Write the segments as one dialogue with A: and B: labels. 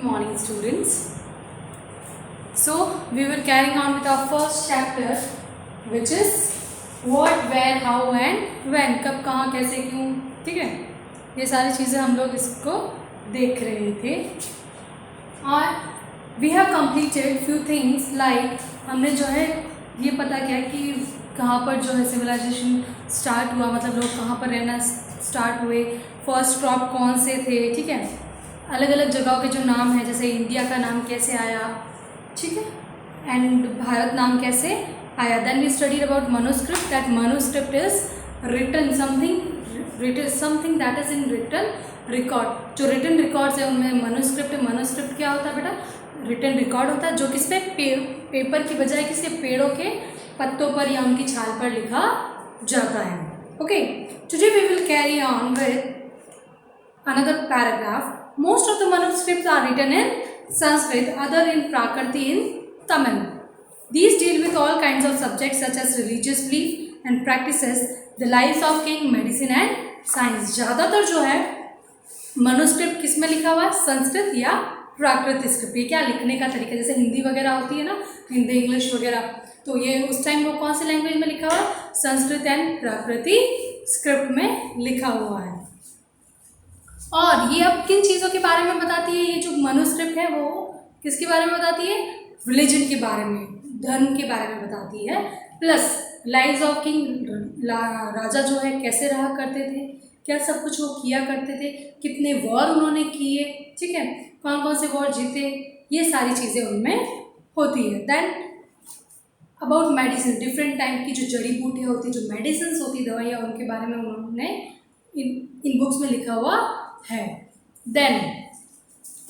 A: Good morning, students. So we were carrying on with our first chapter, which is what, where, how and when. कब, कहाँ, कैसे, क्यों. ठीक है, ये सारी चीज़ें हम लोग इसको देख रहे थे. और we have completed few things like हमने जो है ये पता किया कि कहाँ पर जो है सिविलाइजेशन स्टार्ट हुआ, मतलब लोग कहाँ पर रहना स्टार्ट हुए, फर्स्ट क्रॉप कौन से थे. ठीक है, अलग अलग जगहों के जो नाम हैं, जैसे इंडिया का नाम कैसे आया, ठीक है, एंड भारत नाम कैसे आया. Then we studied about manuscript. That manuscript is written something that is in written record. जो रिटन रिकॉर्ड्स है उनमें मनुस्क्रिप्ट. मनुस्क्रिप्ट क्या होता है बेटा? रिटन रिकॉर्ड होता है जो किस पे, पेपर की बजाय किसके, पेड़ों के पत्तों पर या उनकी छाल पर लिखा जाता है. Okay, today we will carry on with another paragraph. Most of the manuscripts are written in Sanskrit, other in Prakriti in Tamil. These deal with all kinds of subjects such as religious belief and practices, the lives of king, medicine and science. ज़्यादातर जो है manuscript किस में लिखा हुआ है? संस्कृत या प्राकृत script. ये क्या लिखने का तरीका, जैसे हिंदी वगैरह होती है ना, हिंदी इंग्लिश वगैरह, तो ये उस टाइम वो कौन सी लैंग्वेज में लिखा हुआ है? संस्कृत एंड प्राकृति स्क्रिप्ट में लिखा हुआ है. और ये अब किन चीज़ों के बारे में बताती है? ये जो मनुस्क्रिप्ट है वो किसके बारे में बताती है? रिलीजन के बारे में, धर्म के बारे में बताती है. प्लस लाइव्स ऑफ किंग, राजा जो है कैसे रहा करते थे, क्या सब कुछ वो किया करते थे, कितने वॉर उन्होंने किए, ठीक है, कौन कौन से वॉर जीते, ये सारी चीज़ें उनमें होती है. Then about medicine, different type की जो जड़ी बूटियाँ होती है, जो मेडिसिन होती, दवाइयाँ, उनके बारे में उन्होंने इन बुक्स में लिखा हुआ है. देन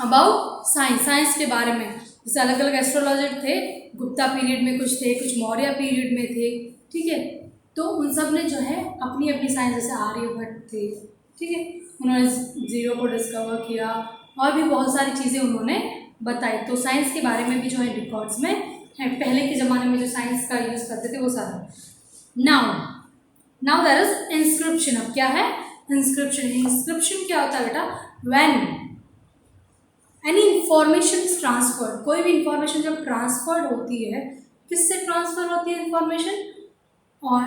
A: अबाउट साइंस, साइंस के बारे में, जैसे अलग अलग एस्ट्रोलॉजर थे, गुप्ता पीरियड में कुछ थे, कुछ मौर्य पीरियड में थे, ठीक है, तो उन सब ने जो है अपनी अपनी साइंस, जैसे आर्यभट्ट थे, ठीक है, उन्होंने जीरो को डिस्कवर किया, और भी बहुत सारी चीज़ें उन्होंने बताई. तो साइंस के बारे में भी जो है रिकॉर्ड्स में है, पहले के ज़माने में जो साइंस का यूज़ करते थे वो सारा. Now there is inscription. अब क्या है? इंस्क्रिप्शन. इंस्क्रिप्शन क्या होता है बेटा? When any information is transferred. कोई भी इंफॉर्मेशन जब ट्रांसफर्ड होती है, किससे ट्रांसफर होती है इंफॉर्मेशन? और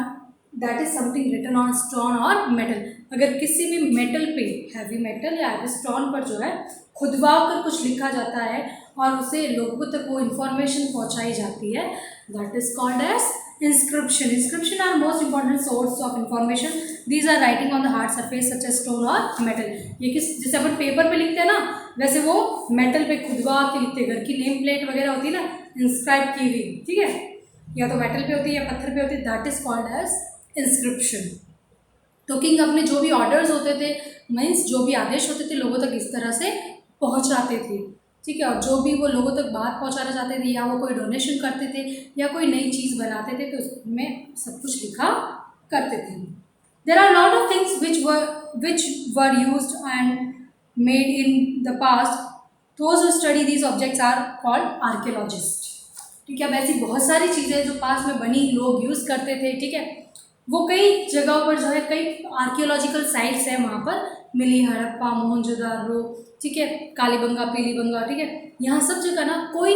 A: that is something written on stone और मेटल. अगर किसी भी मेटल पे, हैवी मेटल या हैवी स्टोन पर जो है खुदवा कर कुछ लिखा जाता है और उसे लोगों तक वो इंफॉर्मेशन पहुंचाई जाती है, that is called as inscription. Inscription are most important source of information. These are writing on the hard surface such as stone or metal. ये किस, जैसे अपन पेपर पे लिखते हैं ना, वैसे वो मेटल पे खुदवा के लिखते हैं. घर की नेम प्लेट वगैरह होती है ना, इंस्क्राइब की हुई, ठीक है, या तो मेटल पे होती है या पत्थर पे होती है, that is called as inscription. तो किंग अपने जो भी ऑर्डर्स होते थे, मीन्स जो भी आदेश होते थे, लोगों तक इस तरह से पहुँचाते थे, ठीक है, और जो भी वो लोगों तक बात पहुंचाना चाहते थे, या वो कोई डोनेशन करते थे, या कोई नई चीज़ बनाते थे, तो उसमें सब कुछ लिखा करते थे. There are lot of things which were used and made in the past. Those who study these objects are called archaeologist. ठीक है, अब ऐसी बहुत सारी चीज़ें जो पास्ट में बनी, लोग यूज़ करते थे, ठीक है, वो कई जगहों पर जो है, कई आर्कियोलॉजिकल साइट्स हैं वहाँ पर मिली, हड़प्पा, मोहनजोदारो, ठीक है, कालीबंगा, पीलीबंगा, ठीक है, यहाँ सब जगह ना कोई,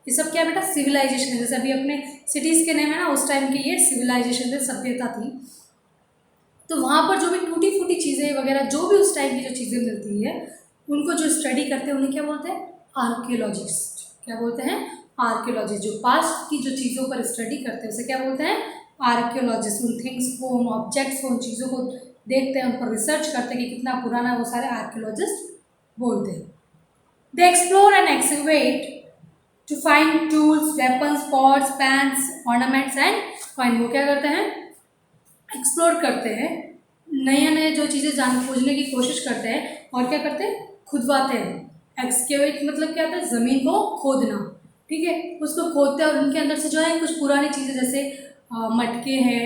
A: ये सब क्या है बेटा? सिविलाइजेशन है. जैसे अभी अपने सिटीज़ के नेम है ना, उस टाइम की ये सिविलाइजेशन थे, सभ्यता थी. तो वहाँ पर जो भी टूटी फूटी चीज़ें वगैरह, जो भी उस टाइम की जो चीज़ें मिलती है, उनको जो स्टडी करते हैं उन्हें क्या बोलते हैं? आर्कियोलॉजिस्ट. क्या बोलते हैं? आर्कियोलॉजिस्ट. जो पास्ट की जो चीज़ों पर स्टडी करते हैं उसे क्या बोलते हैं? आर्कियोलॉजिस्ट. उन थिंग्स को, उन ऑब्जेक्ट्स को, उन चीज़ों को देखते हैं, उन पर रिसर्च करते हैं कि कितना पुराना है, वो सारे आर्कियोलॉजिस्ट बोलते हैं. They explore and excavate to find tools, weapons, pots, pans, ornaments and coin. वो क्या करते हैं? एक्सप्लोर करते हैं, नए नए जो चीज़ें खोजने की कोशिश करते हैं, और क्या करते हैं? खुदवाते हैं. एक्सकेवेट मतलब क्या होता है? ज़मीन को खोदना, ठीक है, उसको खोदते हैं और उनके अंदर से जो है कुछ पुरानी चीज़ें, जैसे मटके हैं,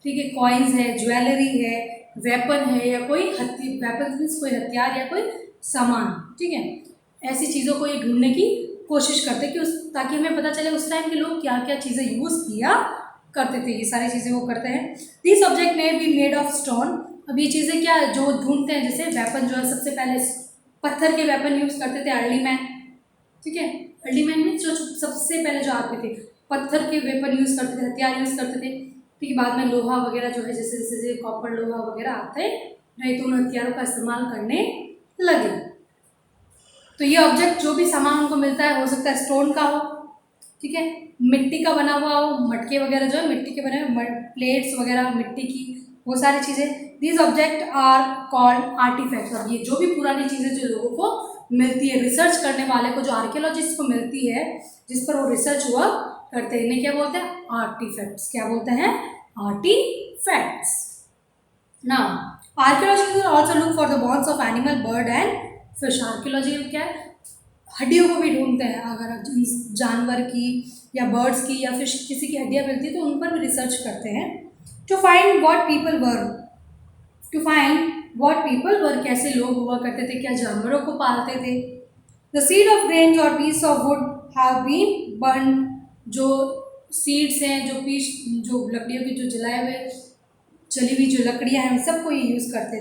A: ठीक है, कॉइन्स है, ज्वेलरी है, वेपन है, या कोई वेपन मीन्स कोई हथियार या कोई सामान, ठीक है, ऐसी चीज़ों को ये ढूंढने की कोशिश करते हैं कि ताकि हमें पता चले उस टाइम के लोग क्या क्या चीज़ें यूज़ किया करते थे. ये सारी चीज़ें वो करते हैं. This object may be made of stone. अब ये चीज़ें क्या जो ढूंढते हैं, जैसे वेपन जो है, सबसे पहले पत्थर के वेपन यूज़ करते थे अर्ली मैन, ठीक है। अर्ली मैन में जो सबसे पहले जो आते थे पत्थर के वेपन यूज़ करते थे, हथियार यूज़ करते थे, ठीक है। बाद में लोहा वगैरह जो है जैसे जैसे कॉपर लोहा वगैरह आते रहे तो उन हथियारों का इस्तेमाल करने लगे। तो ये ऑब्जेक्ट जो भी सामान उनको मिलता है हो सकता है स्टोन का हो, ठीक है, मिट्टी का बना हुआ हो, मटके वगैरह जो है मिट्टी के बने हुए, प्लेट्स वगैरह मिट्टी की, वो सारी चीज़ें। These object are called artefacts. अब ये जो भी पुरानी चीज़ें जो लोगों को मिलती है, रिसर्च करने वाले को, जो आर्कियोलॉजिस्ट को मिलती है, जिस पर वो रिसर्च हुआ करते हैं, इन्हें क्या बोलते हैं? आर्टिफैक्ट्स। क्या बोलते हैं? Artefacts. Now archaeologist also look for the bones of animal, bird and fish. Archaeology क्या है? हड्डियों को भी ढूंढते हैं। अगर जानवर की या बर्ड्स की या फिश किसी की हड्डियाँ मिलती है तो उन पर भी रिसर्च करते हैं। To find what people were, to find what people were, कैसे लोग हुआ करते थे, क्या जानवरों को पालते थे। द सीड ऑफ ग्रेन और piece of wood have been burn. जो सीड्स हैं, जो पीस, जो लकड़ियों की जो जलाए हुए जली हुई जो लकड़ियाँ हैं, उन सबको ये यूज़ करते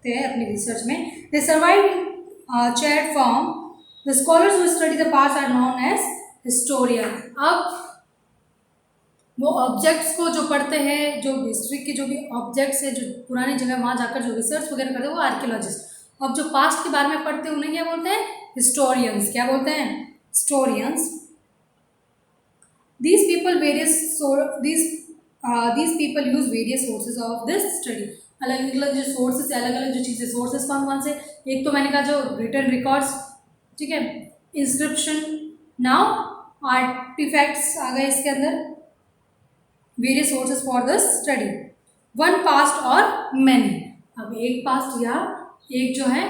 A: थे अपनी रिसर्च में। दे survive in chat form. The scholars who study the past are known as historian। अब वो ऑब्जेक्ट्स को जो पढ़ते हैं, जो हिस्ट्री के जो भी ऑब्जेक्ट्स है, जो पुरानी जगह वहाँ जाकर जो रिसर्च वगैरह करते हैं, वो आर्कियोलॉजिस्ट। अब जो पास्ट के बारे में पढ़ते हैं उन्हें क्या बोलते हैं? हिस्टोरियंस। क्या बोलते हैं? Historians. These people these people use various sources of this study। अलग अलग जो सोर्सेस है, अलग अलग जो चीज़ें, सोर्सेस कौन कौन से? एक तो मैंने कहा जो रिटन रिकॉर्ड्स, ठीक है, इंस्क्रिप्शन। नाउ आर्टिफैक्ट्स आ गए इसके अंदर, various sources for the study. One past और मैनी। अब एक पास्ट या एक जो है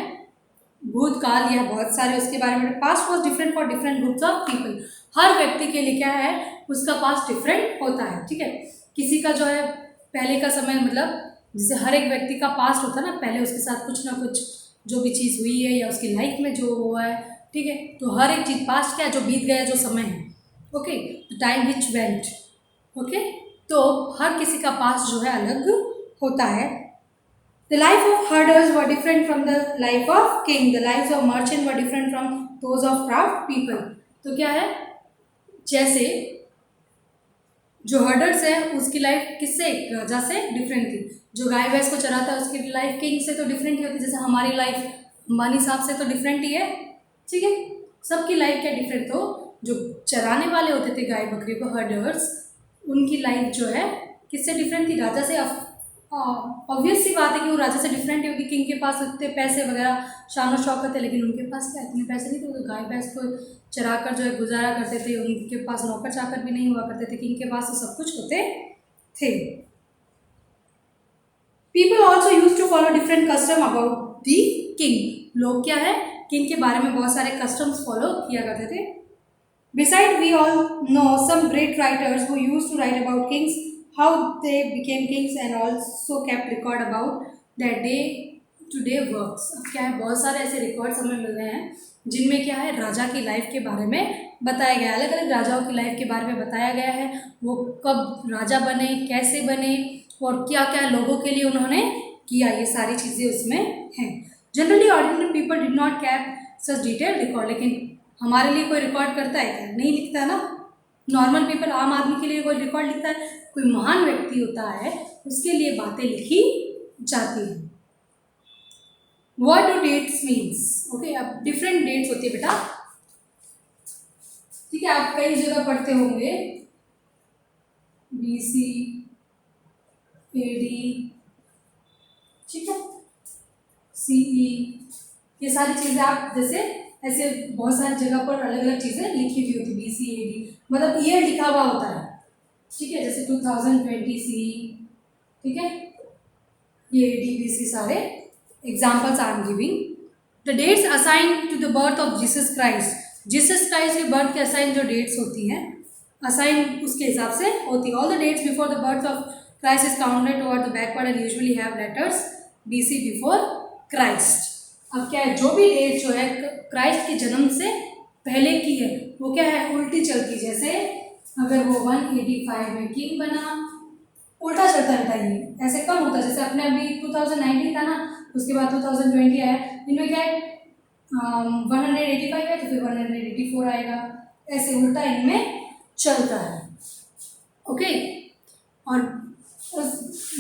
A: भूतकाल या बहुत सारे उसके बारे में। Past was different for different groups of people. हर व्यक्ति के लिए क्या है? उसका पास्ट डिफरेंट होता है, ठीक है। किसी का जो है पहले का समय, मतलब जैसे हर एक व्यक्ति का पास्ट होता है ना, पहले उसके साथ कुछ ना कुछ जो भी चीज़ हुई है या उसकी लाइफ में जो हुआ है, ठीक है। तो हर एक चीज़ पास्ट क्या है? जो बीत गया, जो समय है, okay, time which went, okay. तो हर किसी का पास्ट जो है अलग होता है। The life of herders were different from the life of king. The lives of merchant were different from those of craft people। तो क्या है? जैसे जो हर्डर्स है उसकी लाइफ किससे? राजा से डिफरेंट थी। जो गाय भैंस को चराता है उसकी लाइफ किंग से तो डिफरेंट ही होती है। जैसे हमारी लाइफ अंबानी साहब से तो डिफरेंट ही है, ठीक है। सबकी लाइफ क्या डिफरेंट। तो जो चराने वाले होते थे गाय बकरी को, हर्डर्स, उनकी लाइफ जो है किससे डिफरेंट थी? राजा से। ऑब्वियस सी बात है कि वो राजा से डिफरेंट है, क्योंकि किंग के पास उतने पैसे वगैरह शान और शौकत है, लेकिन उनके पास क्या इतने पैसे नहीं थे। तो गाय भैंस को चराकर जो है गुजारा करते थे। उनके पास नौकर चाकर भी नहीं हुआ करते थे, किंग के पास तो सब कुछ होते थे। People also use to follow different custom about the king. लोग क्या है? किंग के बारे में बहुत सारे कस्टम्स फॉलो किया करते थे। Beside we all know some great writers who used to write about kings, how they became kings, and also kept record about their day to day works। अब क्या है? बहुत सारे ऐसे रिकॉर्ड्स हमें मिल रहे हैं जिनमें क्या है? राजा की लाइफ के बारे में बताया गया है। अलग अलग राजाओं की लाइफ के बारे में बताया गया है। वो कब राजा बने, कैसे बने, और क्या क्या लोगों के लिए उन्होंने किया, ये सारी चीज़ें उसमें हैं। Generally ordinary people did not cap such detail record. लेकिन हमारे लिए कोई रिकॉर्ड करता है क्या? नहीं लिखता ना। नॉर्मल पीपल, आम आदमी के लिए कोई रिकॉर्ड लिखता है? कोई महान व्यक्ति होता है उसके लिए बातें लिखी जाती हैं। What do dates means? Okay, अब डिफरेंट डेट्स होती है बेटा, ठीक है। आप कई जगह पढ़ते होंगे BC AD, ठीक है, CE, ये सारी चीज़ें आप जैसे ऐसे बहुत सारी जगह पर अलग अलग चीज़ें लिखी हुई होती है। BC AD मतलब ईयर लिखा हुआ होता है, ठीक है। जैसे 2020 CE, ठीक है, ये AD BC सारे examples I am giving. The dates assign to the birth of Jesus Christ. Jesus Christ के बर्थ के असाइन जो डेट्स होती हैं, असाइन उसके हिसाब से होती है। All the dates before the birth of Christ is counted over the backward and usually have letters BC before Christ. अब क्या है? जो भी डेट जो है क्राइस्ट के जन्म से पहले की है वो क्या है? उल्टी चलती। जैसे अगर वो 185 में किंग बना, उल्टा चलता है बेटा, ये ऐसे कम होता है। जैसे अपने अभी 2019 था ना, उसके बाद 2020 आया, इनमें क्या है? 185 है तो फिर 184 आएगा, ऐसे उल्टा इनमें चलता है। ओके, और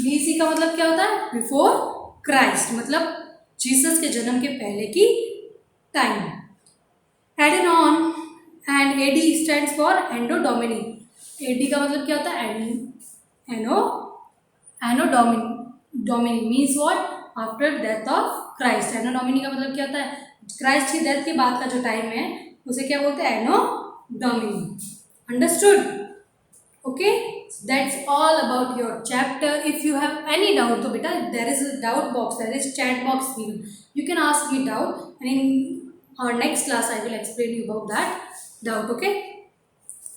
A: BC का मतलब क्या होता है? बिफोर क्राइस्ट, मतलब जीसस के जन्म के पहले की time. Added on and AD stands for anno Domini. AD का मतलब क्या होता है? Anno Domini means what? After death of Christ. Anno Domini का मतलब क्या होता है? क्राइस्ट की डेथ के बाद का जो टाइम है उसे क्या बोलते हैं? Anno Domini. Understood? Okay, that's all about your chapter. If you have any doubt, so beta, there is a doubt box, there is chat box given. You can ask me doubt, and in our next class, I will explain you about that doubt. Okay.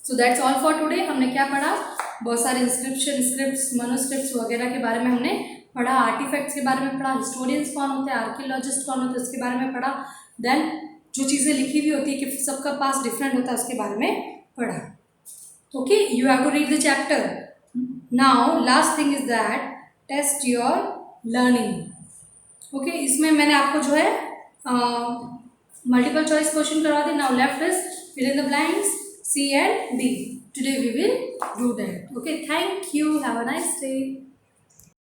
A: So that's all for today. हमने क्या पढ़ा? बहुत सारे inscription, scripts, मनुस्क्रिप्ट्स वगैरह के बारे में हमने पढ़ा, आर्टिफैक्ट्स के बारे में पढ़ा, हिस्टोरियंस कौन होते हैं, आर्कियोलॉजिस्ट कौन होते हैं उसके बारे में पढ़ा, देन जो चीज़ें लिखी हुई होती है कि सबका पास डिफरेंट होता है उसके बारे में पढ़ा। Okay, you have to read the chapter. Now, last thing is that test your learning. Okay, इसमें मैंने आपको जो है मल्टीपल चॉइस क्वेश्चन करवा दी. Now left is fill in the blanks C and D. Today we will do that. Okay, thank you. Have a nice day.